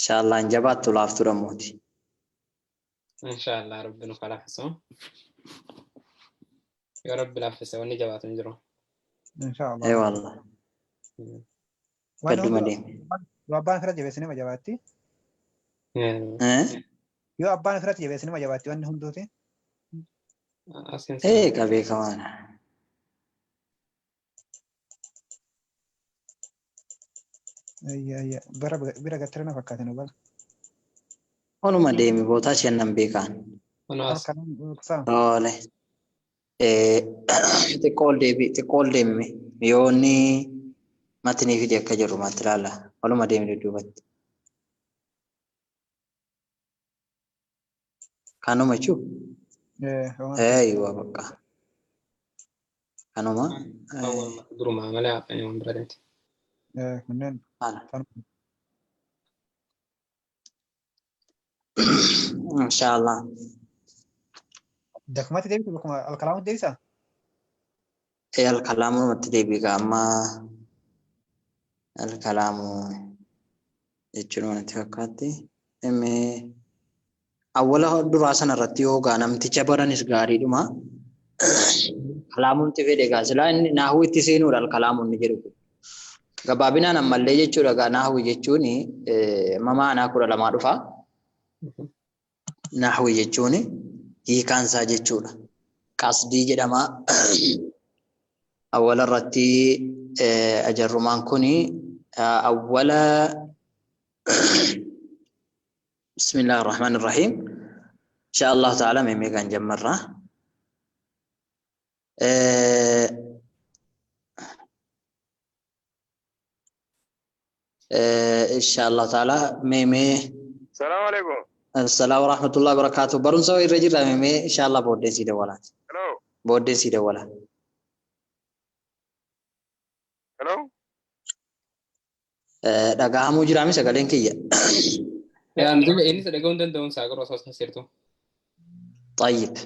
شاء الله انجبت تلاف ترموتي إن شاء الله ربنا خلاصه يا رب لا فسوا نجبات نجرو إن شاء الله. اي والله قد مدين وأبان فرج بسنة مجاباتي. يو أبان فرج بسنة مجاباتي وأنهم دوتي. ايه كبي كمان أي برا قتلنا فكاتنا بال. ولو ما ديمي بوتا شنن بيكان الكلام قصة. اوله تقول ديمي يوني ما تني في ديك جرو ما تلالا ولو ما ديمي دوبت كانوا ما شوف ايوه بقى كانوا ما درو ما ملا يعني برادت منين ان شاء الله دكمات ديبي بكم الكلام ديسا ايه الكلام ما تديبي كاما الكلام يجرون تفكاتي امي اوله دراسه نرتيو غانم تجبرن اسغاري دما كلامون تفيدي غاسلا نحوي تسينو الكلام نجرو غبابنا نملي يجورا غنحوي يجوني ماما انا كولا لما دفا نحوي يجوني هي كان ساجچودا قصدي جدما اول الرتي اجرمان كوني اول بسم الله الرحمن الرحيم ان شاء الله تعالى ميمي كان جمرنا ان شاء الله تعالى ميمي السلام عليكم السلام ورحمة الله وبركاته برون سوي الرجل ميمي ان شاء الله بودين سيده ولا هلو بودين سيده ولا هلو دغامو جرامي سغلين كيا يا أنزل إني سدقون دون ساقر وصوص نسيرتو طيب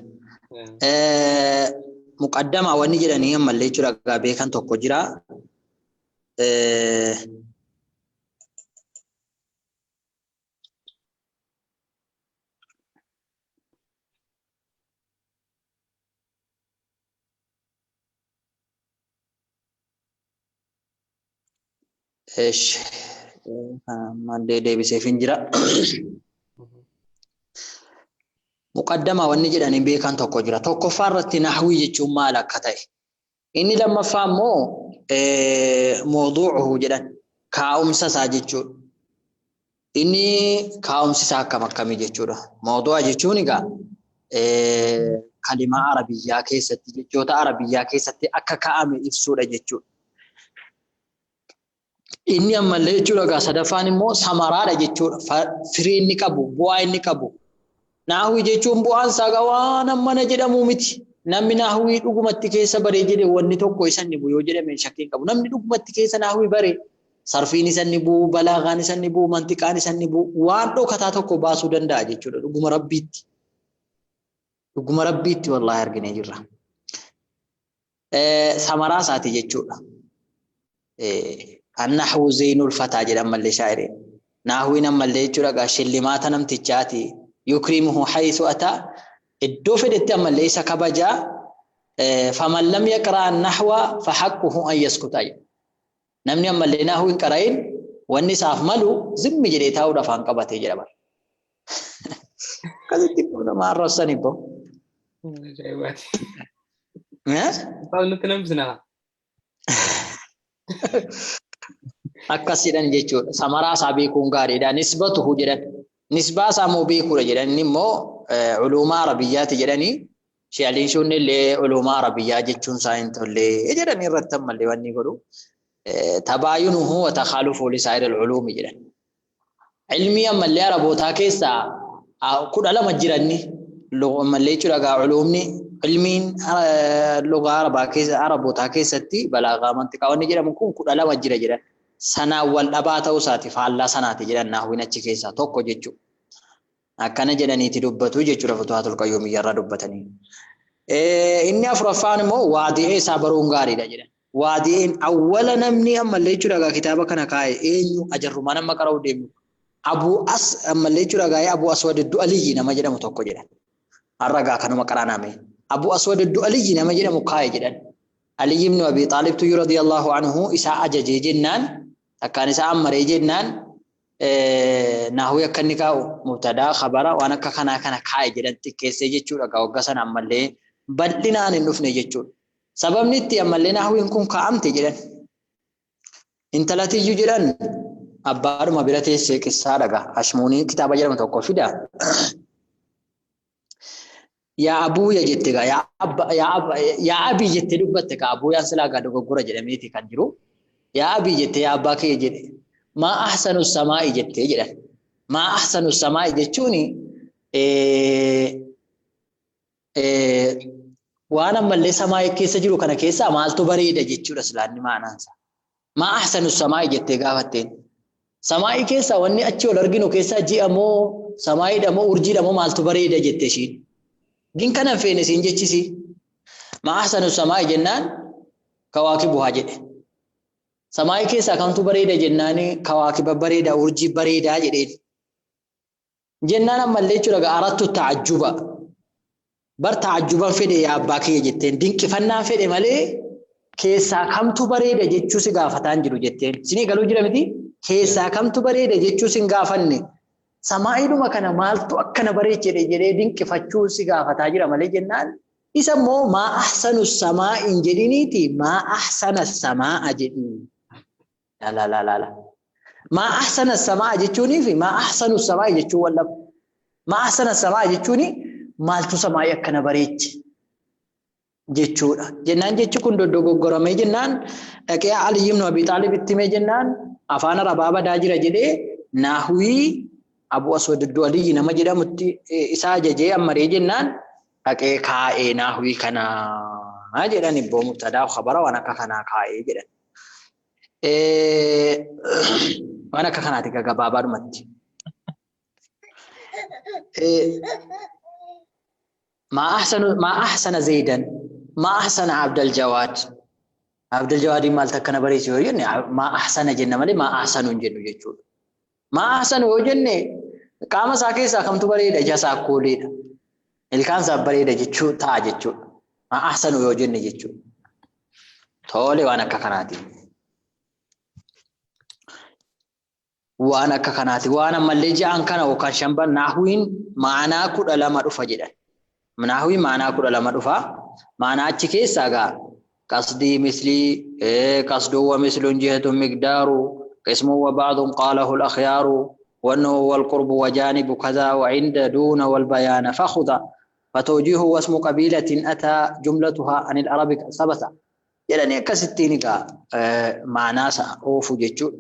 مقدمة واني جراني يما اللي جرا غابي كان توكو جرا ايش ما دي بسيفين جرا مقدمة واني جراني بي كان توكو جرا توكو فارتي نحوي جيشو مالا كتاي إني لما فهمو موضوعه جدا كاومسا ساجيشو إني كاومسا ساكا مكامي جيشو موضوع جيشوني كلمة عربية كيستي جيشوتا عربية كيستي أكا كامي إفسورة جيشو إني أما اللي جيشو صدفاني مو سمارا جيشو فرين نكابو بواي نكابو ناهوي جيشون بوان ساقوانا من جدا مومتي namni nahwii dhugumatti keessa bare jedhe wanni tokko isan ni bu yoo jedhame shakkiin qabu namni dhugumatti keessa nahwii bare sarfiin isan ni bu balaagaan isan ni bu mantiqaan isan ni bu waan dhokataa tokko baasuu danda'a jechuudha dhuguma rabbiitti wallahi argine jirra samaraa saati jechuudha annahwu zainul fataa jedhama mallee shaa'ireen nahwiin ammallee jechuudha gaashillimaata namtichaati yukrimuhu haythu ataa الدو فدت أما ليس كبجا فمن لم يقرأ النحو فحقه أن يسكت نمني أما اللي نحو إنكرين والنساء ملو زم جريتها ودفعن قبته جربا كذا تقول ما الرساني بو جايباتي قال نتنم بزنا أكسيدان جيتشو سمرا سابيكون غاري دا نسبته جرد نسبة سامو بيكو جرد نمو علوم عربيات جراني شيالين شون اللي علوم عربيات جتشون ساينت اللي جراني رتم اللي واني قولوا تباينه وتخالفه لسائر العلوم جران علميا من اللي عربوتا كيسا كود على مجراني لغة من اللي يجرى علومني علمين لغة عربوتا كيستي بلاغا منطقة واني جران مكون كود على مجرى جران سنا والأباتا وساتي فعلا سناتي جران نحوين كيسا توقو جتشو أكان جدني تدبتو جيشورا فتوحات القيوم يرى دبتني إني أفرفان مو وادي سابرون غاري دا جدن وادي أولا نمني أما اللي جورا كتابة كان كاي إنيو أجر مانا مكراو ديمو ammallee jechuudha gaa'ee Abu Aswad ad-Du'aliyyi nama jedhamu tokko jedhan. Harragaa kanuma qaraaname. Abu Aswad ad-Du'aliyyi nama jedhamu kaa'e jedhan. Ali ibn Abi Talib radiyallahu anhu isaa ajajee jennaan akkaan isaa ammaree jennaan nahwii akka inni kaa'u mubtadaa khabara waan akka kanaa kana kaa'e jedhan xiqqeessee jechuudha gaa waggaa sana ammallee bal'inaan hin dhufne jechuudha. Sababni itti ammallee nahwiin kun kaa'amte jedhan. Intalatiyyuu jedhan abbaadhuma bira teessee qissaa dhagaa Ashmuunii kitaaba jedhamu tokko fida. Yaa abuuya jette gaa yaa abii jette dubbatte gaa abuuyaan silaa gaa dogoggora jedhameeti kan jiru. Yaa abii jette yaa abbaa kee jedhe maa ahsanu samaa'i jettee jedhan. Maa ahsanu samaa'i jechuun waan ammallee samaa'ii keessa jiru kana keessaa maaltu bareeda jechuudha silaanni maanaansa. Maa ahsanu samaa'i jettee gaafatteen. Samaa'ii keessaa wanni achi ol arginu keessaa ji'a moo samaa'iidha moo urjiidha moo maaltu bareeda jette ishiin. Gin kana feene siin jechisi. Maa ahsanu samaa'i jennaan kawaakibuhaa jedhe. Samaa'ii keessaa kamtu bareeda jennaan kawaakiba bareeda urjii bareedaa jedheen. Jennaan ammallee jechuudha ga'arattu ta'ajjuba. Bar ta'ajjuban fedhe yaa abbaa kiyya jetteen dinqifannaa fedhe malee keessaa kamtu bareeda jechuu si gaafataan jiru jetteen. Sinii galuu jira miti? Keessaa kamtu bareeda jechuu sin gaafanne. Samaa'iidhuma kana maaltu akkana bareechedhe jedhee dinqifachuu si gaafataa jira malee jennaan. Isa immoo maa ahsanu samaa'in jedhiniiti maa ahsana samaa'a jedhini. La. Maa ahsana samaa'a jechuunii fi maa ahsanu samaa'i jechuun wal dhabu. Maa ahsana samaa'a jechuuni maaltu samaa'ii akkana bareeche jechuudha. Jennaan jechi kun dogoggoramee jennaan dhaqee Ali ibn Abi Talib itti himee jennaan afaan Arabaa badaa jira jedhee nahwii Abu Aswad ad-Du'aliyyi nama jedhamutti isaa ajajee ammaree jennaan dhaqee kaa'ee nahwii kana jedhan ibboo mubtadaa khabara waan akka kanaa kaa'ee jedhan. Waan akka kanaati gabaabaadhumatti. ما أحسن زيدا ما أحسن عبد الجواد مال تكنا بريس يعني ما أحسن جنة مالي ما أحسن جنة يجول ما أحسن وجنة كام ساكي ساكم تبريد جاسا كوليد الكان سبريد جتشو تا جتشو ما أحسن وجنة جتشو تولي وانا كخناتي وانا ملجا أنكنا وكان شنبا نحوين معنا كود لما رفجدا nahwii maanaa kudha lama dhufa. Maanaa achi keessaa gaa qasdii mislii qasduu wa misluun jihatun miqdaaru qismuun wa ba'duun qaalahu al-akhyaaru wannahu wal qurbu wa jaanibu kadhaa wa inda duuna wal bayaana fakhuda fatawjiihu wasmu qabiilatin ataa jumlatuhaa anil arabi sabata jedhanii akkasittiin gaa maanaasa oofu jechuudha.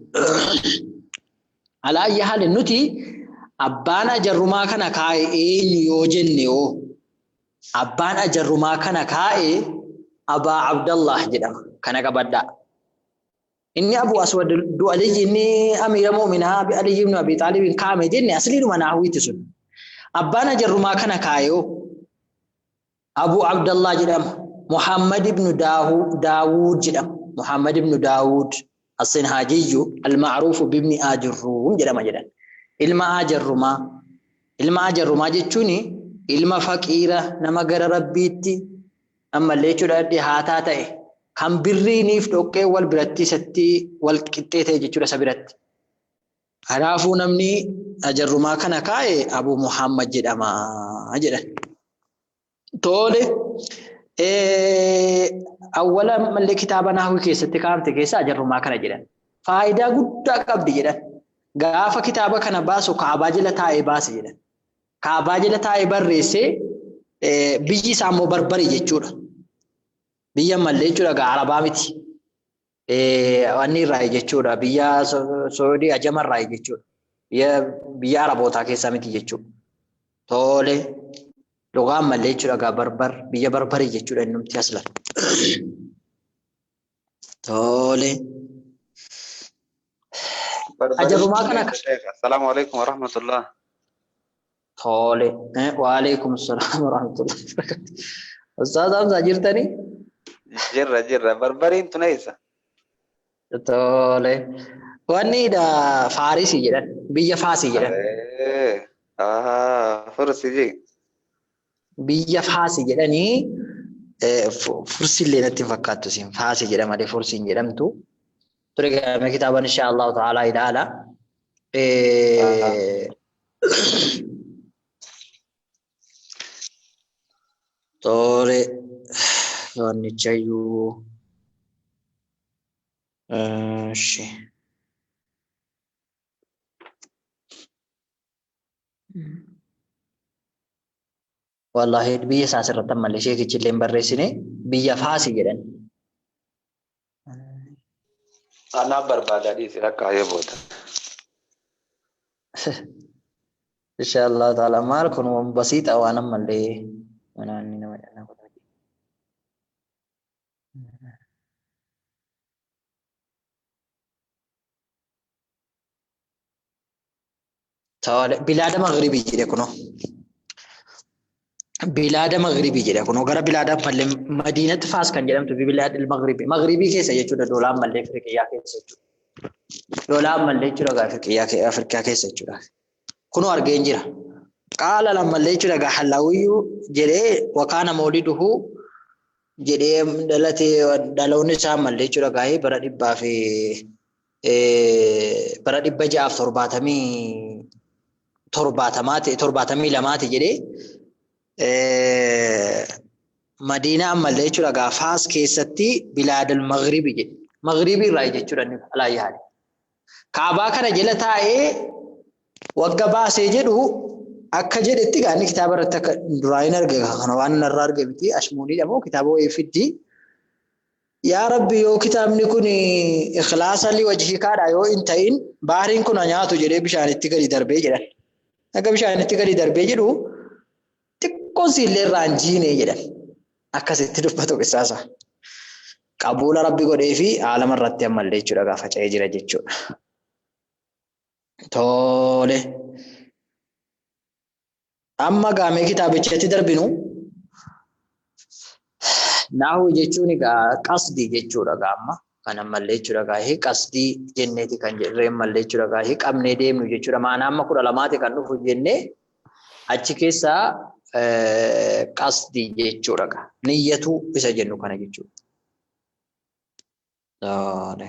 Alaa ayyi haalin nuti abbaan ajarrumaa kana kaa'e eenyu yoo jenne oo abbaan ajarrumaa kana kaa'e Abaa Abdallah jedhama kana qabaddaa. Inni Abu Aswad ad-Du'aliyyi inni amiira mu'minaa Ali ibn Abi Talib kaa'ame jenne asliidhuma nahwiiti sun. Abbaan ajarrumaa kana kaa'e Abu Abdallah jedhama. Muhammad ibn Daawud jedhama. Muhammad ibn Daawud as-Sinhaajiyyu al-ma'ruufu bibni Ajurruum jedhama jedhan. Ilma ajarrumaa jechuuni ilma faqiira nama gara rabbiitti ammallee jechuudha dhihaataa ta'e kan birriiniif dhoqqee wal biratti isatti wal qixxee ta'e jechuudha isa biratti. Kanaafuu namni ajarrumaa kana kaa'e Abu Muhammad jedhama jedhan. Tole awwala mallee kitaaba nahwii keessatti kaa'amte keessa ajarrumaa kana jedhan. Faayidaa guddaa qabdi jedhan. Gaafa kitaaba kana baasu kaabaa jala taa'ee baase jedhan. Kaabaa jala taa'ee barreessee biyyi isaa immoo barbarii jechuudha. Biyya mallee jechuudha gaa Arabaa miti. Wanni irraa jechuudha biyya Soodii Ajama irraa jechuudha. Biyya Arabootaa keessaa miti jechuudha. Tole lugaan mallee jechuudha gaa biyya barbarii jechuudha inni nuti aslan. Tole. Ajarrumaa kana. Assalamu alaikum wa rahmatullah. Tole. Waalaikum assalam warahmatullahi wabarakatuh. Ustaz Hamza jirtani? Jirra. Barbariin tun eessa? Tole. Wanni da Faarisi jedhan biyya Faasii jedhan. Fursi. Biyya Faasii jedhanii fursi illee natti fakkaattu siin Faasii jedhama malee fursi hin jedhamtu. Ture gama kitaaban insha Allah ta'ala ilaala. Tore wannichayyuu shi. Wallahi biyya isaa asirratti ammallee sheekichi illee hin barreessine biyya Faasii jedhan. Anaaf barbaadaa dhiisee akka hayyee booda. Insha Allah ta'ala maal kun basiixa waan ammallee wanaanni nama jedhana kun. Tole bilaada Maghribii jedhe kuno. Bilaada Maghribii jedhe kuno gara bilaada mallee Madiinatti Faas kan jedhamtu bilaada Maghribii. Maghribii keessa jechuudha doolaa mallee Afrikaa keessa jechuudha. Doolaa mallee jechuudha Afrikaa keessa jechuudha. Kuno argeen jira. Qaala lammallee jechuudha Hallaawiyyuu jedhee wakaana mawliduhu jedhee dhalatee dhaloonni isaa mallee jechuudha gaa'ee bara 672 jedhee Madiinaa ammallee jechuudha gaa Faas keessatti bilaadal Maghribii jedhe. Maghribii irraa jechuudha inni alaa yaade. Kaabaa kana jala taa'ee wagga baasee jedhu akka jedhetti gaani kitaaba irratti akka duraan arge kana waan narraa arge miti ashmuunidha moo kitaaba wayii fiddi. Yaa Rabbi yoo kitaabni kun ikhlaasa li wajhikaadha yoo hin ta'in baariin kun nyaatu jedhee bishaanitti gadi darbee jedhan. Akka bishaanitti gadi darbee jedhu xiqqoon siillee irraan jiinee jedhan. Akkasitti dubbatu qisaasa. Qabuula Rabbi godhee fi aalama irratti ammallee jechuudha gaafa faca'ee jira jechuudha. Tole. Amma gaamee kitaabichatti darbinu nahwii jechuun egaa qasdii jechuudha gaamma. Kan ammallee jechuudha gaahee qasdii jenneeti kan jedhee ammallee jechuudha gaahee qabnee deemnu jechuudha. Maanaa amma 12 kan dhufu jennee achi keessaa qasdii jechuudha gaa. Niyyatu isa jennu kana jechuudha. Tole.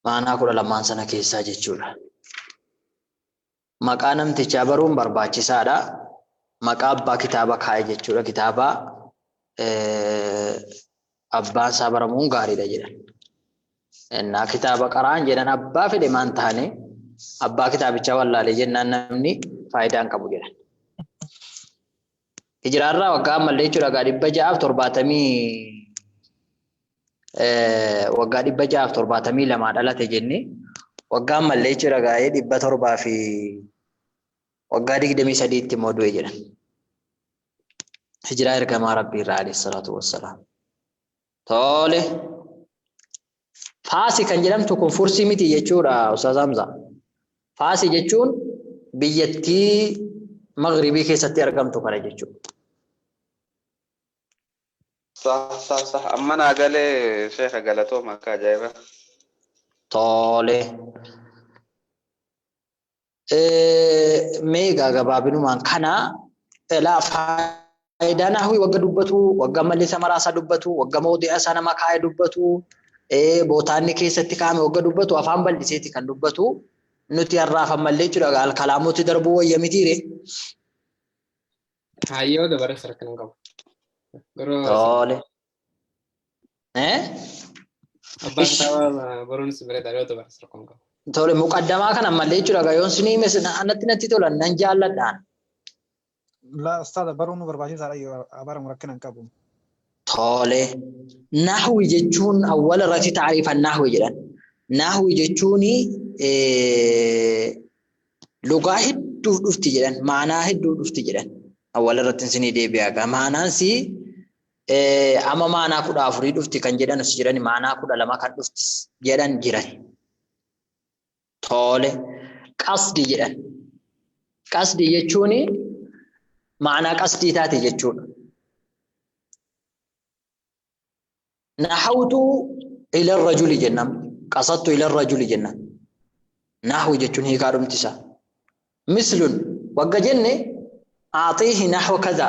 Maanaa 12 sana keessaa jechuudha. Maqaa namtichaa baruun barbaachisaadha. Maqaa abbaa kitaaba kaa'e jechuudha. Kitaaba abbaan isaa baramuun gaariidha jedhan. Innaa kitaaba qaraan jedhan abbaa fedhe maan taane abbaa kitaabichaa wallaalee jennaan namni faayidaa hin qabu jedhan. Hijiraarraa waggaa ammallee jechuudha gaa 672 dhalate jennee waggaa ammallee jechuudha gaa'ee 700 fi waggaa 23 tti immoo du'e jedhan. Hijiraa ergamaa Rabbii irraa alayhi salaatu wassalaam. Tole. Faasi kan jedhamtu kun fursii miti jechuudha Ustaaz Hamza. Faasi jechuun biyyattii Maghribii keessatti argamtu kana jechuudha. Sah. Amma naa galee sheikh galatooma akka ajaa'iba. Tole. Meegaa gabaabinumaan kana faayidaa nahwii wagga dubbatu, wagga malleessa maraasaa dubbatu, wagga mawdi'a isaa nama kaa'ee dubbatu, bootaanni keessatti kaa'ame wagga dubbatu, afaan bal'iseeti kan dubbatu. Nuti har'aaf ammallee jechuudha alkalaamooti darbuu wayya mitiire. Hayyoo dabara sarkan qabu. Tole. Abbaan kitaaba baruunis bireedha yoo dabara sarkan qabu. Tole muqaddamaa kana ammallee jechuudha yoon sinii natti tolan nan jaalladhaan. La ustaada baruun nu barbaachisaadha yoo abara murakkina hin qabu. Tole. Nahwii jechuun awwala irratti taariifan nahwii jedhan. Nahwii jechuun lugaa hedduu dhufti jedhan, maanaa hedduu dhufti jedhan. Awwala irratti sinii deebi'aa. Maanaan si amma maanaa 14 dhufti kan jedhan as jiran maanaa 12 kan dhufti jedhan jiran. Tole. Qasdii jedhan. Qasdii jechuun maanaa qasdii taate jechuudha. Nahawtu ila rajuli jennaan. قصدت إلى الرجل جنة نحو جتون هي كارم تسا مثل وقا جنة أعطيه نحو كذا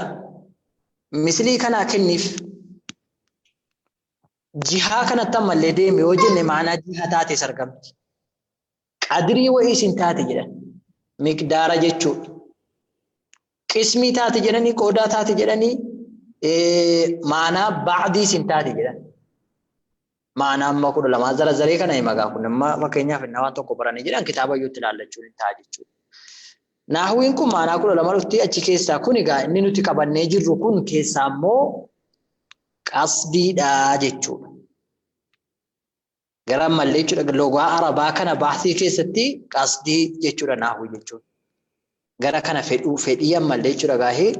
مثلي كان كنف جهة كانت تم اللي ديمي وجنة معنى جهة تاتي سرقمت قدري وإيسن تاتي جنة مقدار جتون قسمي تاتي جنني قودا تاتي جنني معنى بعدي سنتاتي جنن معنى ما كل لما زر زري كنا يمغا كنا ما كينيا في النوان تو كبراني جنن كتابة يوتلال لجون تاجي جون نحوين كم معنى كل لما رفتي أشي كيسا كوني غا إني نتي كبر نيجي ركون كيسا مو قصدي دا جتون غرام ملي جون لغوا عربا كنا بحثي كيستي قصدي جتون نحوي جتون غرا كنا فديا ملي جون غاهي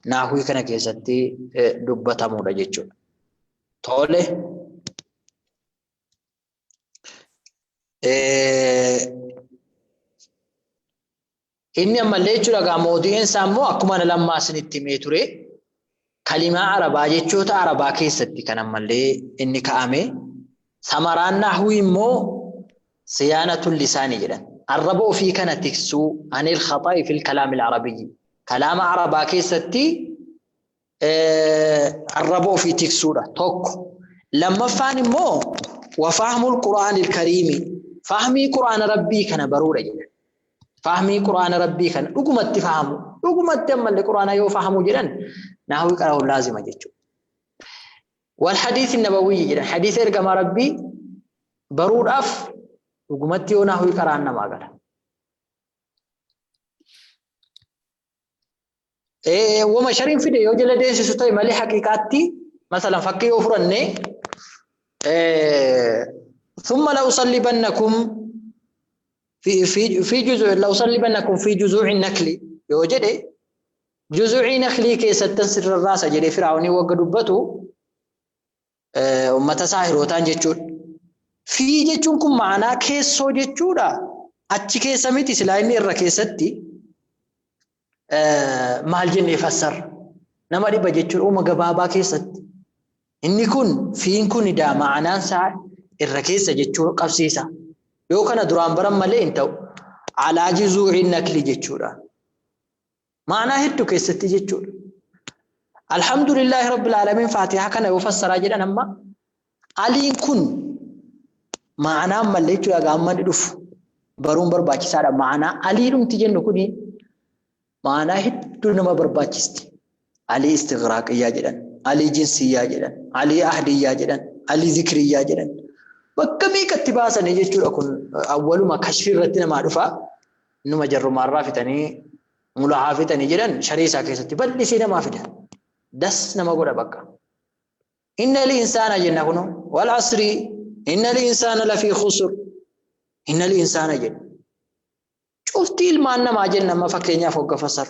نحوي كنا كيستي دبتا مودا جتون تولي إني أما ليش لقى مودين سامو أكمل لما سنتي تري كلمة عربية جتوتا عربية كيستي كان أما لي إني كأمي ثمران نحوي مو صيانة اللسان جدا الربو في كان تكسو عن الخطأ في الكلام العربي كلام عربية كيستي الربو في تكسورة توك لما فاني مو وفهم القرآن الكريم فهمي قرآن ربي كان برورة جدا فهمي قرآن ربي كان رقمت فهمه رقمت أما القرآن يو فهمه جدا نحوي قرأه لازم جدا والحديث النبوي جدا حديث إرقام ربي برور أف رقمت يو نحوي قرآن ما قال وما شرين في ديو جل ديس ستوي مالي حقيقاتي مثلا فكي أفرني ثم لأصلبنكم في جزء لأصلبنكم في جذوع النخل يوجد جذوع نخلي كي ستنسر الراس جري فرعوني وقدبته أمة ساحر وتان جتشون في جتشونكم معنا كيسو جتشودا أتش كيسميتي سلايني الركيستي مال جنة فسر نماري بجتشون أو مقبابا كيست إني كن فين كن دا معنا ساعة الركيسة جتشون قبسيسة يو كان دران برام ملي انتو على جذوع النخل جتشورا معنى هدو كيستي جتشور الحمد لله رب العالمين فاتحة كان يفسر جدا نما علي كن معنى ملي جوا غام دف بروم برباچي سارا معنى علي روم تجن كوني معنى هدو نما برباچستي علي استغراقيا جدا علي جنسيا جدا علي أهديا جدا علي ذكريا جدا بكمي كتباسا نجيشور أكون أول ما كشف رتنا معروفة إنه مجرد مرة فتني ملاحظة فتني جدا شريسة كيستي بل لسنا ما فيها دس نما قول بكا إن الإنسان جنة كنو والعصر إن الإنسان لفي خسر إن الإنسان جنة شفتي المعنى ما جنة ما فكينيا فوق فسر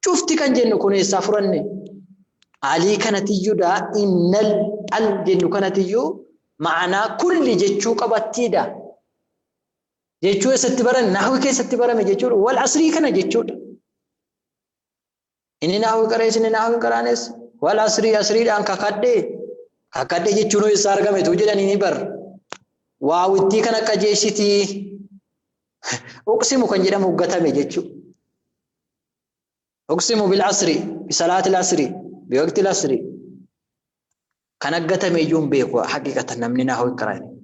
شفتي كان جنة كنو يسافرني علي كانت يجودا إن الجنة كانت يجو معنى كل جتشو قبتيدا جتشو ستبرن نحوي كي ستبرن جتشو والعصري كان جتشو إني نحوي كريس إني نحوي كرانس والعصري عصري أنك كده جتشو نو يسارغ متوجد إني بر واوتي كان كجيشتي أقسم كان جدا مغتا مجتشو أقسم بالعصري بصلاة العصري بوقت العصري كان قتم يجون بيكوا حقيقة نمني هو الكراني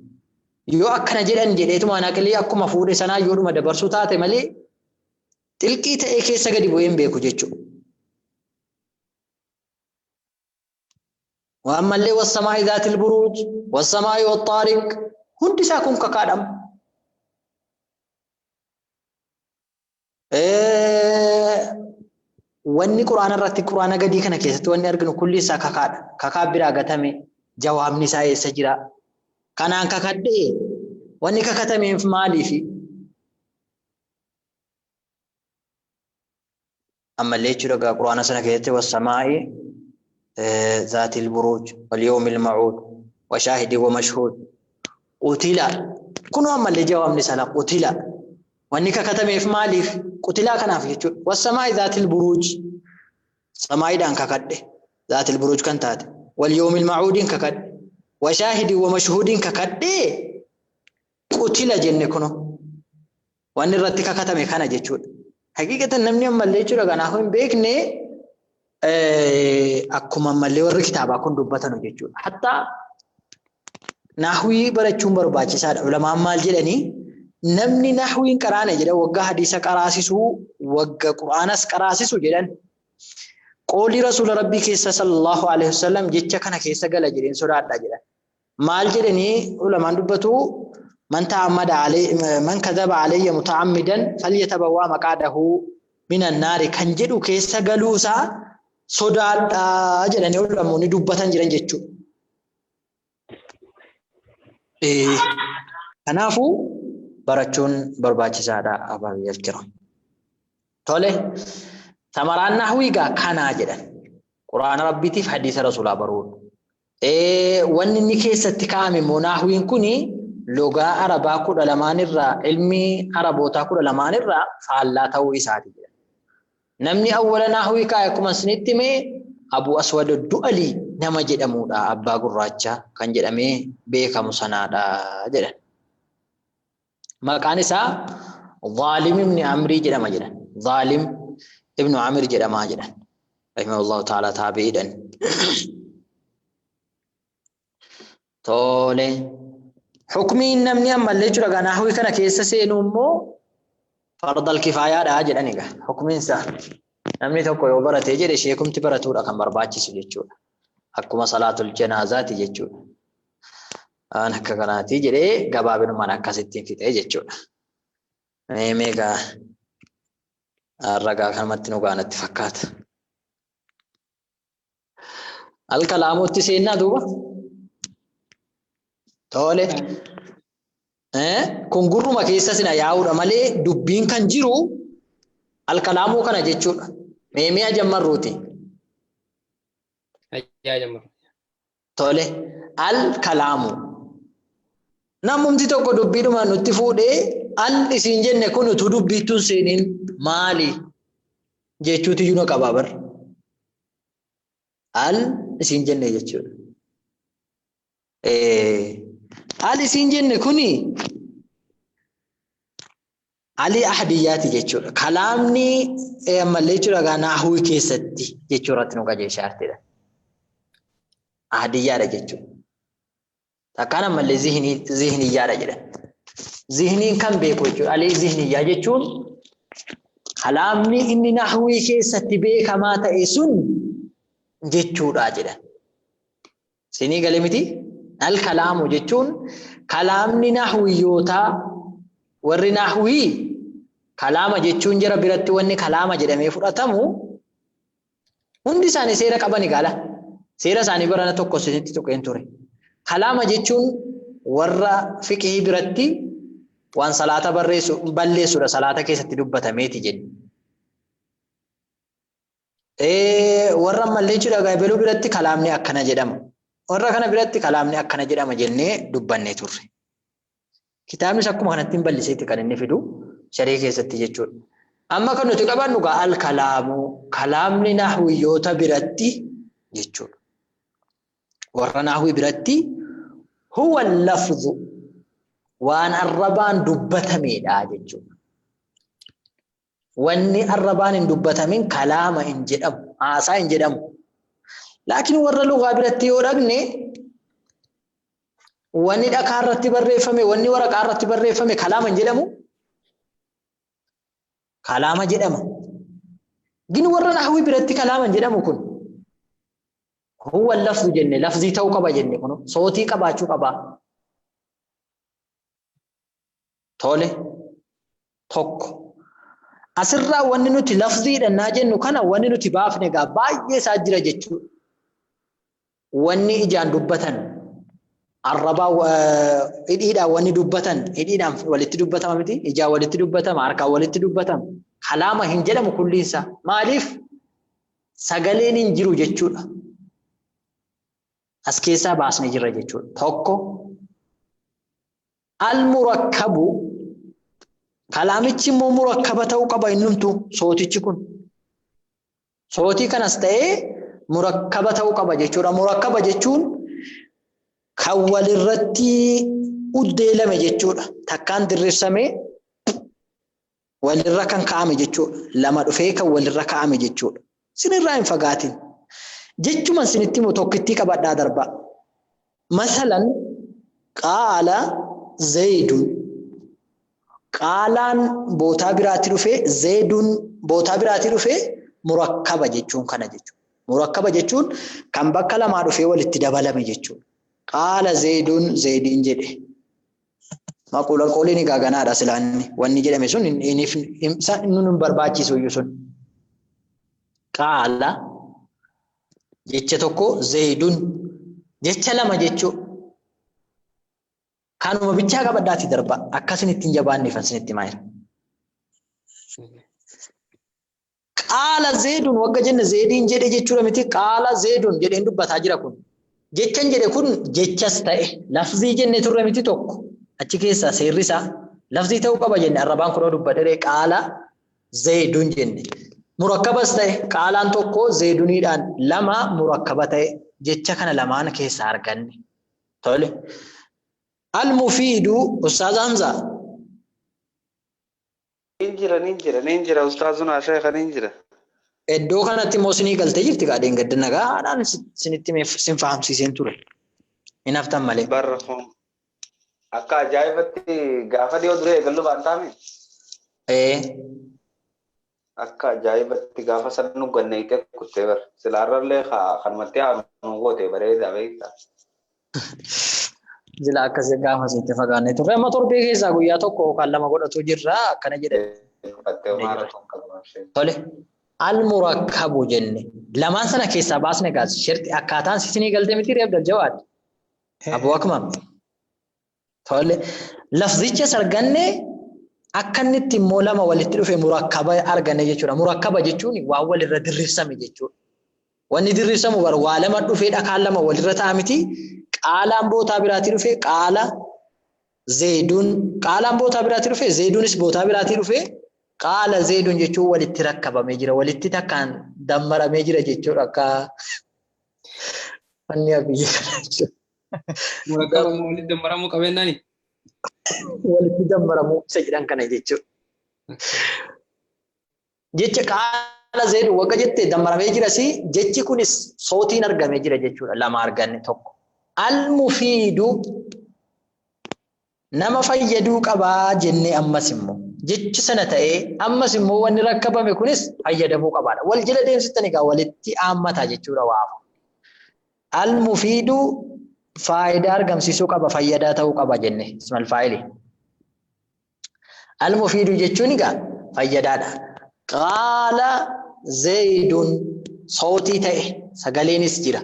يو أكنا جلن جليتم أنا كلي أكو مفروض سنا يورو ما دبر سوتات ملي تلقي تأكيد سجدي بوين بيكو جيتشو وأما اللي والسماء ذات البروج والسماء والطارق هندي ساكون كقادم واني قرآن الرتي قرآن قدي كنا كيست واني أرجع كل سا كقاد براغتامي جواب نساء سجرا كنا كقدي واني كقتامي في مالي في أما اللي يشرق قرآن سنة كيست والسماء ذات البروج واليوم الموعود وشاهد ومشهود قتلا كنوا أما اللي جواب نساء قتلا واني كقتامي في مالي قتلا كنا في والسماء ذات البروج سماء دان كقد ذات البروج كنتات واليوم الموعود كقد وشاهد ومشهود كقد qutila jenne kuno waan irratti kakatame kana jechuudha. Haqiiqatan namni ammallee jechuudha kanaaf hin beekne akkuma ammallee warri kitaabaa kun dubbatan jechuudha. Hatta nahwii barachuun barbaachisaadha. Ulamaan maal jedhanii namni nahwiin qaraana jedha waggaa hadiisa qaraasisuu waggaa quraanas qaraasisu jedhan qoolii rasuula rabbii keessa sallallahu alaihi wasallam jecha kana keessa gala jedheen sodaadha jedhan. Maal jedhanii ulamaan dubbatu man ta'ammada alayhi man kadhaba alayya muta'ammidan falyatabawwa maqadahu minan naari kan jedhu keessa galuusa sodaadha jedhanii ulamoonni dubbatan jiran jechuudha. Kanaafuu barachuun barbaachisaadha abaabiyal kiram. Tole samaraan nahwii gaa kanaa jedhan quraana rabbiitiif hadiisa rasuulaa baruun. Wanni inni keessatti kaa'ame immoo nahwiin kuni logaa arabaa 12 irraa ilmi arabootaa 12 irraa faallaa ta'uu isaati jedhan. Namni awwala nahwii kaa'e akkuma isinitti mee Abu Aswad Du'ali nama jedhamudha abbaa gurraacha kan jedhamee beekamu sanaadha jedhan. Maqaan isaa Zaalim ibn Amrii jedhama jedhan. Zaalim ibn Amr jedhama jedhan. Rahimahullahu ta'ala taabi'idhan. Tole hukmiin namni ammallee jira nahwii kana keessa seenu immoo fardal kifaayaadha jedhan egaa. Hukmiin isaa namni tokko yoo barate jedhe sheekumti baratuudha kan barbaachisu jechuudha. Akkuma salaatul janaazaati jechuudha. Aan akka kanaati jedhee gabaabinumaan akkasittiin fixee jechuudha. Meegaa ragaa kanatti nu gaanatti fakkaata. Alkalaamuutti seennaa duuba. Tole. Kun gurruma keessa sina yaa'uudha malee dubbiin kan jiru alkalaamuu kana jechuudha. Meemee ajammarruuti. Ajammarru. Tole. Alkalaamu. Namumti tokko dubbiidhuma nutti fuudhee al isiin jenne kun utuu dubbiittuun seeniin maali jechuuti iyyuu na qabaa bar. Al isiin jenne jechuudha. Al isiin jenne kuni ali ahadiyyaati jechuudha. Kalaamni ammallee jechuudha nahwii keessatti jechuurratti nu qajeelchaartedha. Ahadiyyaadha jechuudha. Takkaan ammallee zihniyyaadha jedhan. Zihniin kan beeku jechuudha. Alii zihniyyaa jechuun kalaamni inni nahwii keessatti beekamaa ta'e sun jechuudha jedhan. Sinii galee miti? Al-kalaamu jechuun kalaamni nahwiyyootaa warri nahwii kalaama jechuun jara biratti wanni kalaama jedhamee fudhatamu hundi isaanii seera qabani gaala. Seera isaanii barana tokko isinitti tuqeen ture. Kalaama jechuun warra fiqhii biratti waan salaata balleessuudha salaata keessatti dubbatameeti jenni. Warra ammallee jechuudha gaayibeluu biratti kalaamni akkana jedhama. Warra kana biratti kalaamni akkana jedhama jennee dubbannee turre. Kitaabnis akkuma kanatti hin bal'iseetti kan inni fidu sharii keessatti jechuudha. Amma kan nuti qabannu gaa al-kalaamu kalaamni nahwiyyoota biratti jechuudha. Warra nahwii biratti huwa lafzu waan arrabaan dubbatameedha jechuudha. Wanni arrabaan hin dubbatamin kalaama hin jedhamu, haasaa hin jedhamu. Laakiin warra lugaa biratti yoo dhaqne wanni dhakaa irratti barreeffame, wanni waraqaa irratti barreeffame kalaama hin jedhamu. Kalaama jedhama. Gin warra nahwii biratti kalaama hin jedhamu kun. Huwa lafzu jenne, lafzii ta'uu qaba jenne kun sootii qabaachuu qaba. Tole tokko. Asirraa wanni nuti lafziidha naa jennu kana wanni nuti baafne gaa baay'ee isaa jira jechuudha. Wanni ijaan dubbatan arrabaa hidhiidhaan wanni dubbatan hidhiidhaan walitti dubbatama miti ijaan walitti dubbatama harkaan walitti dubbatama kalaama hin jedhamu kulliinsa maaliif sagaleen hin jiru jechuudha. As keessaa baasnee jirra jechuudha. Tokko al-murakkabu kalaamichi immoo murakkaba ta'uu qaba innumtu sootichi kun. Sootii kanas ta'ee murakkaba ta'uu qaba jechuudha. Murakkaba jechuun kan walirratti uddeelame jechuudha. Takkaan dirribsamee walirra kan kaa'ame jechuudha. Lama dhufee kan walirra kaa'ame jechuudha. Sinirraa hin fagaatin. Jechuman sinitti immoo tokkittii qabadhaa darbaa. Masalan qaala zaydun. Qaalaan bootaa biraatti dhufee zaydun bootaa biraatti dhufee murakkaba jechuun kana jechuudha. Murakkaba jechuun kan bakka lamaa dhufee walitti dabalame jechuudha. Qaala zaydun zaydiin jedhe. Maquulal qooliin gaaganaadha silaanni. Wanni jedhame sun inni nun barbaachisu iyyuu sun. Qaala jecha tokko zaydun jecha lama jechuudha. Kanuma bichaa qabadhaati darba. Akkasin ittiin jabaanneefan sinitti maayira. Qaala zaydun wagga jenna zaydiin jedhe jechuudha miti. Qaala zaydun jedheen dubbataa jira kun. Jechan jedhe kun jechas ta'e lafzii jenne turre miti tokko. Achi keessaa seerri isaa lafzii ta'uu qaba jenne arrabaan kunoo dubbadhe qaala zaydun jenne. Murakkabas ta'e qaalaan tokko zayduniidhaan lama murakkaba ta'e jecha kana lamaan keessaa arganne. Tole. Al-mufiidu Ustaaz Hamza. Ninjira Ustaazuna sheekha ninjira. Iddoo kanatti immoo sinii galtee jirti gaadheen gadda nagaadhaan sinitti sin fahamsiiseen ture. Hin haftan malee. Barreeffam. Akka ajaa'ibatti gaafa dhiyoo duree eegallu baantaame. Akka ajaa'ibatti gaafa san nu ganneeyte kuttee bar. Silaarrallee kanumatti haamuu goote bareedaa beektaa. Jila akkas gaafa sitti fagaanne turre amma torbee keessaa guyyaa tokko kan lama godhatu jirra akkana jedhe. Tole. Al-murakkabu jenne. Lamaan sana keessaa baasne gaas shirti akkaataan sinii galtee miti reebdal jawaad. Abu Akmam. Tole. Lafzicha sarganne akka inni itti immoo lama walitti dhufe murakkaba arganne jechuudha. Murakkaba jechuun waan walirra dirribsame jechuudha. Wanni dirribsamu bar waa lama dhufee dhakaan lama walirra ta'a miti. Qaalaan bootaa biraatti dhufe qaala zaydun. Qaalaan bootaa biraatti dhufe zaydunis bootaa biraatti dhufe qaala zaydun jechuun walitti rakkabamee jira. Walitti takkaan dammaramee jira jechuudha akka wanni abiyyi kana jechuudha. Murakkaba walitti dammaramuu qabeennaani. Walitti dammaramuu isa jedhan kana jechuudha. Jecha qaala zaydun wagga jettee dammaramee jirasi jechi kunis sootiin argamee jira jechuudha. Lama arganne tokko. Al-mufiidu nama fayyaduu qabaa jennee ammas immoo jechi sana ta'ee ammas immoo wanni rakkabame kunis fayyadamuu qabaadha. Wal jala deemsitan egaa walitti haammataa jechuudha waafu. Al-mufiidu faayidaa argamsiisuu qaba fayyadaa ta'uu qaba jenne ismal faayili. Al-mufiidu jechuun egaa fayyadaadha. Qaala zaydun sootii ta'e sagaleenis jira.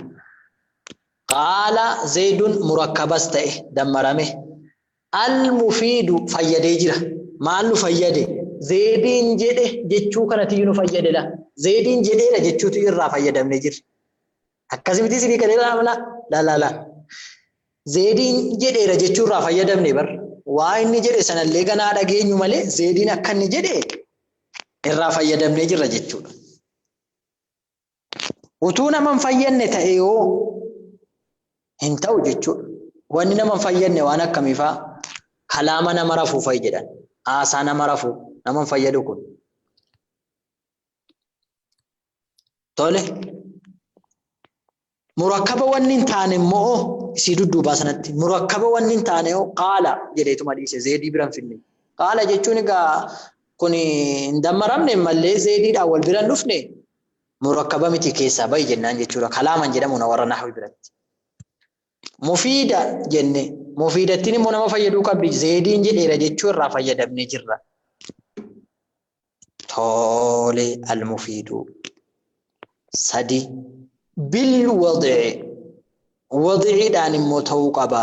Qaala zaydun murakkabas ta'e dammarame. Al-mufiidu fayyadee jira. Maal nu fayyade? Zaydiin jedhe jechuu kanatti nu fayyade la. Zaydiin jedheera jechuutu irraa fayyadamne jira. Akkasumatti sibii kan irraa la. Zaydiin jedheera jechuu irraa fayyadamne bar. Waa inni jedhe sanallee ganaa dhageenyu malee zaydiin akka inni jedhe irraa fayyadamne jira jechuudha. Utuu naman fayyadne ta'e yoo hin ta'u jechuudha. Wanni nama fayyadne waan akkamiifaa kalaama nama rafuu fayyadan. Haasaa nama rafuu nama fayyadu kun. Tole. Murakkaba wanni hin taane immoo isii dudduubaa sanatti murakkaba wanni hin taane qaala jedheetuma dhiise zeedii biran finne. Qaala jechuun egaa kun hin dammaramne mallee zeediidhaan wal biran dhufne murakkaba miti keessaa bahi jennaan jechuudha. Kalaaman jedhamu na warra nahwii biratti. Mufiida jenne mufiidattiin immoo nama fayyaduu qabdi zeediin jedheera jechuu irraa fayyadamnee jirra. Tole al-mufiidu. Sadi bil wadciidhaan immoo ta'uu qaba.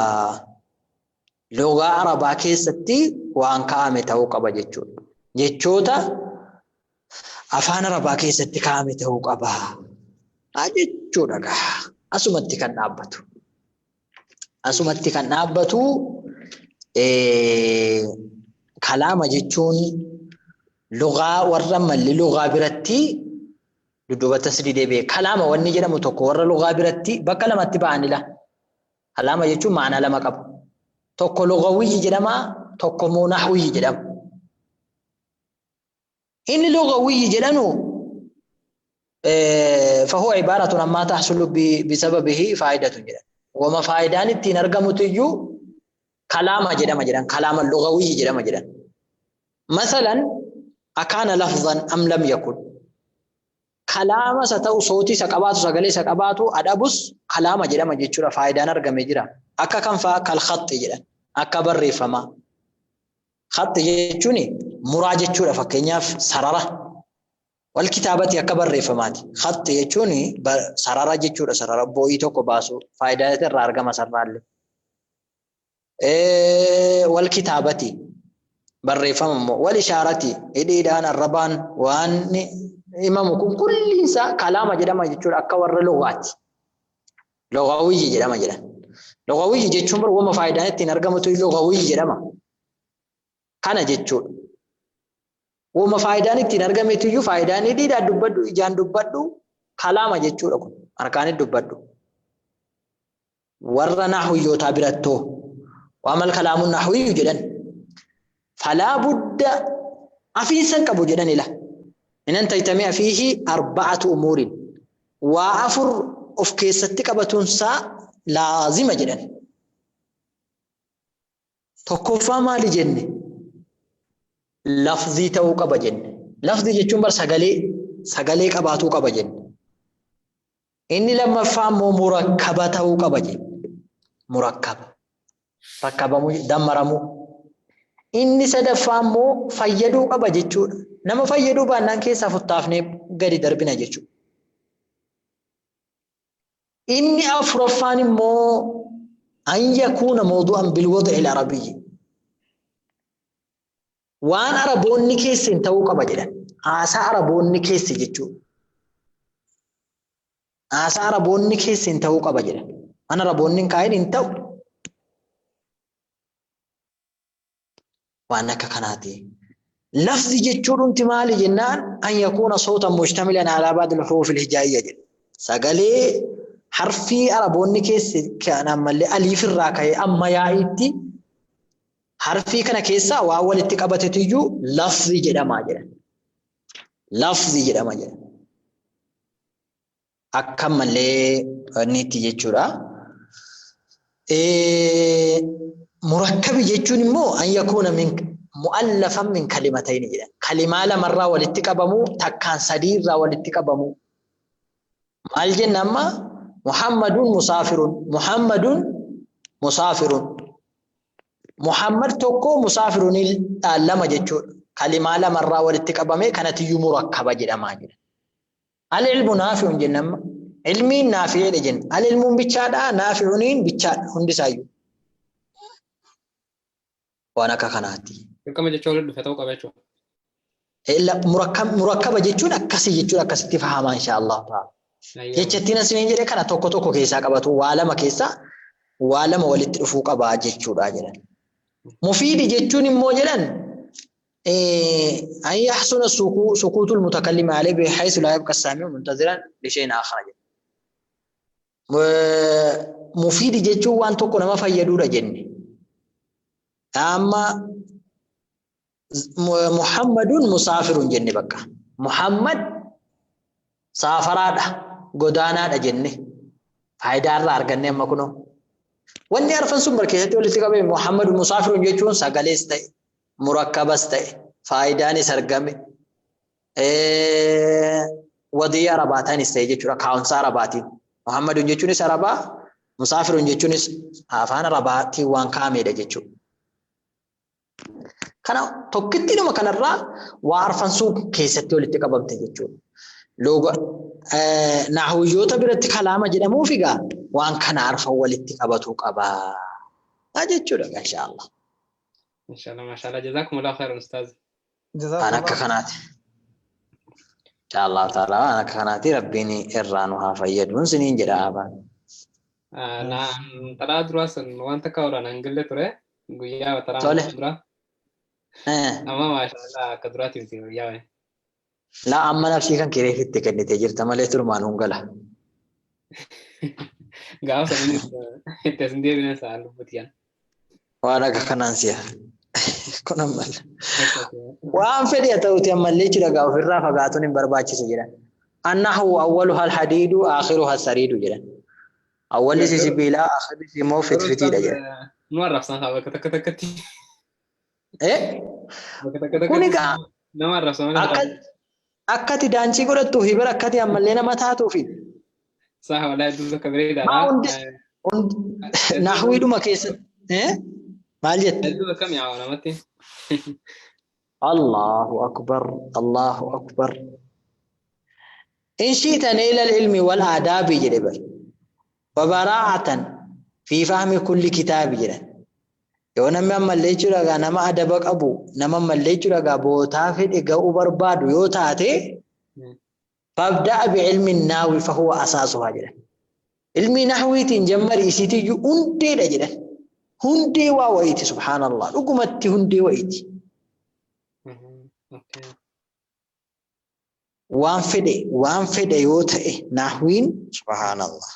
Lugaa arabaa keessatti waan kaa'ame ta'uu qaba jechuudha. Jechoota afaan arabaa keessatti kaa'ame ta'uu qaba. Jechuudha gaa asumatti kan dhaabbatu. Asumatti kan dhaabbatu kalaama jechuun lugaa warra malli lugaa biratti dudduubatti asii deebi'ee kalaama wanni jedhamu tokko warra lugaa biratti bakka lamatti ba'anidha. Kalaama jechuun maanaa lama qaba. tokko lughawiyyi jedhama tokko immoo nahwiyyi jedhama. inni lughawiyyi jedhanu فهو عبارة عن ما تحصل بسببه فائدة جدا وما فائدان التين أرقمت يو كلام جدا كلام اللغوي جدا مثلا أكان لفظا أم لم يكن كلام ستو صوتي سكباتو سقلي سكباتو أدبس كلام جدا فائدان أرقم جدا أكا كان كالخط جدا أكا بري فما خط جيتشوني مراجع فكينياف سرارة والكتابة أكبر ريفماتي خط يجوني سرارة جيتشورة سرارة بويتو كباسو فائدة الرارقة مسرار والكتابة بالريفم والإشارة إدي دان الربان وان إمامكم كل إنسان كلام جدا جيتشورة أكبر لغات لغوي جدا لغوي جيتشون وما فائدة تنرقمتو لغوي جدا كان جيتشور وما فائدان التين أرقمت يو فائدان دي دا دبادو إجان دبادو كلام جيتشو لكم أركان دبادو ورّا نحوي يوتابرتو وعمل كلام النحوي جدا فلا بد أفين سنكبو جدا له إن أنت يتمع فيه 4 أمور وأفر أفكيستك بتنسى لازم جدا تكفى ما لجنة لفظي تو قبجن لفظي جتون بر سغلي قباتو قبجن إني لما فهم مركبة تو قبجن مركب ركبمو دمرمو إني سدفامو فيدو قبجچو نما فيدو بانان كيسا فتافني غري دربنا جچو إني أفرفاني مو أن يكون موضوعا بالوضع العربي وان عربوني كيس انتو قبجدان آسا عربوني كيس جيتشو آسا عربوني كيس انتو قبجدان أنا عربوني كاين انتو وانا ككناتي لفظ جيتشو انتمالي جنان أن يكون صوتا مشتملا على بعض الحروف الهجائية جن ساقلي حرفي عربوني كيس كان أما اللي أليف الراكي أما يايتي حرفي كان كيسا واول اتقابته تيجو لفظي جدما جدا لفظي جدما جدا أكمل نيتي جيتشورا مركب جيتشوني مو أن يكون من مؤلفا من كلمتين جدا كلمة لمرة والاتقابمو تكان سدير والاتقابمو الجنة ما محمد مسافر محمد مسافر محمد توكو مسافرون لما جتشو كلمة لمرة والاتقابمي كانت يمركبة جدا ما جدا العلم نافع جنم علمي نافع جن العلم بيتشادا نافعين بيتشاد هندي سايو وانا كخناتي كم جتشو لدو فتاو قبيتشو إلا مركبة جتشون أكسي جتشون أكسي تفهم إن شاء الله تعالى جتشتينا سنين جري كنا توكو كيسا قباتو وعلم كيسا وعلم والاتفوق قبا جتشو راجلا مفيد جتشون موجلا أن يحسن سكوت المتكلم عليه بحيث لا يبقى السامع منتظرا لشيء آخر مفيد جتشون وان توكو نما فيدو رجن أما محمد مسافر جن بكا محمد سافرادا غدانا جن فايدار ارغنه مكنو وني عرفن سمبر كيتو لتيغبي محمد مسافر جيچون سغاليستاي مركبستاي فايداني سرغمي ودي عرباتاني استاي جيچورا كاونسا عرباتي محمد جيچوني سربا مسافر جيچوني افان عرباتي وان كاميدا جيچو كنا توكتي نما كنرا وعرفن سوق كيستو لتيغبمت جيچو لوغ نحويوتا برت كلام جدمو فيغا وان كان عرف ولتي قبطو قبا اجچو دغ ان شاء الله ان شاء الله ما شاء الله جزاكم الله خير استاذ انا كخنات ان شاء الله تعالى انا كخناتي ربيني ارانها فيدون سنين جدابا نعم ترى دروسن وانت كورا نانجل ترى غيا ترى درا اما ما شاء الله كدراتي في يا لا أما نفسي كان كريه في التكني تجير تمالي ترمان هنقلا قاو سمين تسندي بنا سأل بطيان Waan akka kanaan si'a. Kun ammal. Waan fedhe ta'uuti ammallee jira gaa ofirraa fagaatuun hin barbaachisu jedhan. Annahu awwaluha al-hadiidu aakhiruha as-sariidu jedhan. Awwalli sibiilaa akhirri immoo fitfitiidha jedhan. Nu arrabsan haa bakka takka takkatti. Bakka takka Kun takkatti egaa nama arrabsan. akkati daanchii godhattuu fi bara akkati ammallee nama taatuufi. Saa walaa iddoo akka bareedaadha. Maa hundi nahwiidhuma keessatti maal jette? Iddoo akkam yaa'u namatti. Allahu akbar Allahu akbar. إن شئت نيل العلم والآداب جدبر وبراعة في فهم كل كتاب جدًا يونا ما مليت رجع نما أدبك أبو نما مليت رجع بو تافد إجاو برباد يوتاتي فابدأ بعلم النحو فهو أساسها جدًا علم نحوي تنجمر يسيتي يوندي جدًا هندي وويتي سبحان الله رقمتي هندي وويتي وان فدي يوتئ نحوين سبحان الله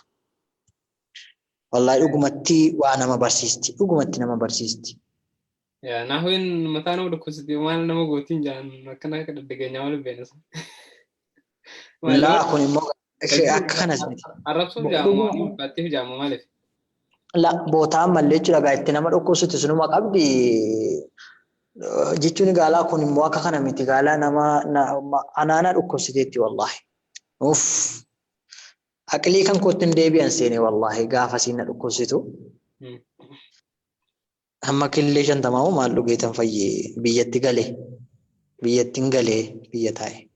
والله رقمتي وانا ما برسيستي رقمتي نما برسيستي يا نحوين متى نقول كوسدي ما لنا ما قلتين جان ما كنا كده دقيقة ولا بينس لا أكون مو أكخنس الرسول جامو فاتيه جامو مالف لا بوتام مليت رجع اتنما ركوستي سنو ما قبدي جيتوني قالا كون موكا كان متي قالا انا ركوستي والله اوف عقلي كان كنت ديبي انسيني والله غافا سين ركوستو اما كليشن تمام ما لغيتن في بيتي غلي بيتاي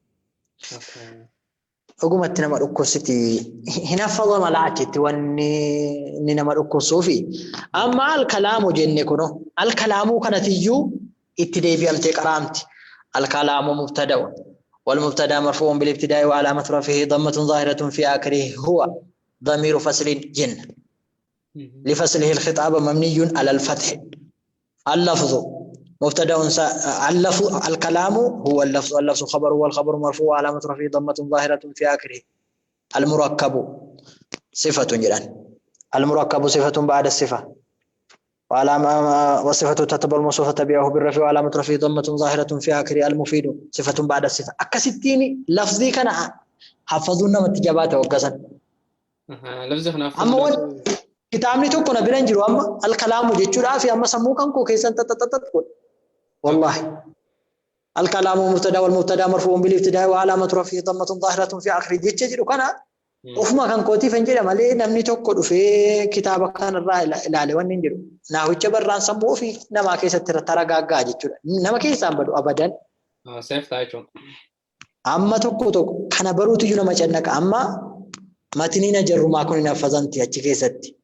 اوغمت نما ركوستي هنا فضل ملاكت واني نما ركوسوفي اما الكلام جن كنو الكلام كانت يو ابتدائي بأمتى قرامتي الكلام مبتدأ والمبتدأ مرفوع بالابتداء وعلامة رفعه ضمة ظاهرة في آخره هو ضمير فصل جن لفصله الخطاب مبني على الفتح اللفظ مبتدأ الكلام هو اللفظ خبر والخبر مرفوع وعلامة رفعه ضمة ظاهرة في آخره المركب صفة جدا المركب صفة بعد الصفة وعلامة وصفة تعتبر الموصوفة تبعه بالرفع وعلامة رفعه ضمة ظاهرة في آخره المفيد صفة بعد الصفة أكستيني لفظي كان حفظونا متجابات وقصا لفظي خنا أما وان كتابني تكون بيرنجرو أما الكلام جيتشورا في أما سموكم كوكيسا تتتتتقل والله الكلام مبتدا والمبتدا مرفوع بالابتداء وعلامة رفعه ضمة ظاهرة في آخره جيتشجرو كان وفما كان كوتي فنجرا مالي نمني توكو في كتاب كان الراه الى وننجرو ناوي جبران سمو في نما كيس ترغاغا جچو نما كيس امبدو ابدا سيف تايچو اما توكو كان بروت يو نما چنك اما ماتنينا جرو ما كون نفذنتي اچ كيستي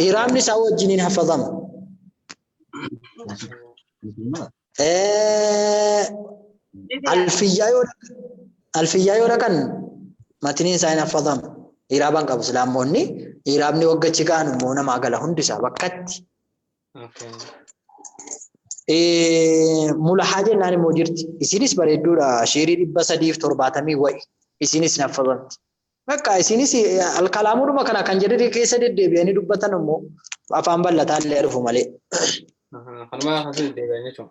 ايرام ني ساو جنين حفظم الفيا يوركن ماتنين ساين حفظم إيرابان قبل سلاموني إيرابني وقت شكانو مونا ما قال هندسا وقت مولا حاجة ناني موجرتي إسينيس بريدورا شيري إبسا ديف ترباتمي وي إسينيس نفضلت مكا إسينيس الكلامو ما كان كان جري كيسا دي بياني دبتا نمو أفهم بلا تالي عرفو مالي خانما حسن دي بياني شو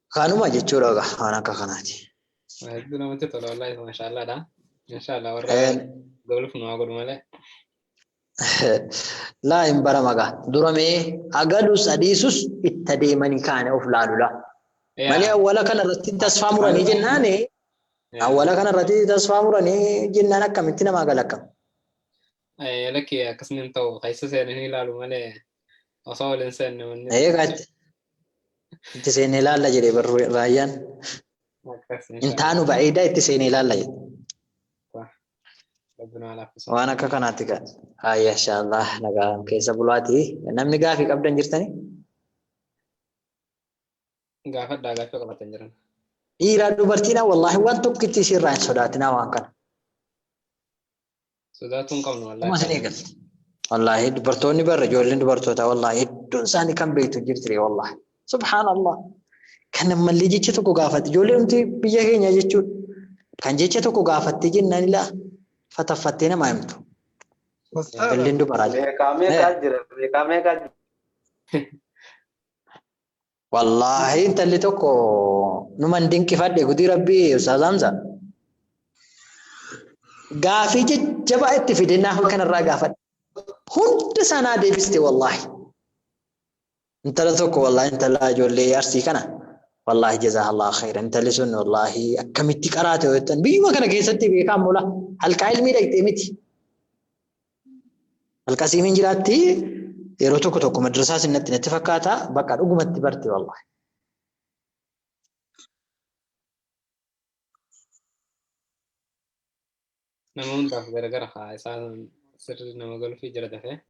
خانما جيچورا خانا كخاناتي دونا متى طلع الله ما شاء الله ده إن شاء الله ورا قبل فنوا أقول ماله لا إمبارا مغا درامي أغادوس أديسوس اتديماني كان أفلالو لا مالي أولا كان رتي تسفامراني جناني أولا كان رتي تسفامراني جنانا كمتنا ما غلقا أي لك يا كسنين تو قيسة سيرني لالو ماله أصول إنسان من أيه قاعد تسيني لالا جري رايان انتانو بعيدة تسيني لالا جري وانا ككناتك هاي ان شاء الله لغا كيس بلاتي نمني غافي قبدن جرتني غافا دا غافي قبدن جرن ايرا دوبرتينا والله وان توكتي سيران صداتنا وان كان صداتون قوم والله ما سنيقل والله دبرتوني بر جولين دبرتوتا والله دون ساني كم بيتو جرتري والله سبحان الله كان ملي جيتو غافت جولين انت بيجا كينيا جيتو كان جيتو غافت جنان لا فتفتنا ما يمتو اللي ندو براد كامي كاجر والله انت اللي تكو نمان دينك فدي قدي ربي استاذ حمزه غافي جبا اتفدنا هو كان الراغافت هند سنه ديبستي والله انت لا تكو والله انت لا جولي ارسي كنا والله جزاه الله خير انت اللي سن والله كمتي قرات وتن بي ما كان كيستي بي كامولا هل كايل مي دايتي متي هل كاسيمين جراتي يرو توكو مدرسه سنت نتفكاتا بقى دغمت برتي والله namoonni taaf garagara haa isaan sirri nama galu fi jira dafee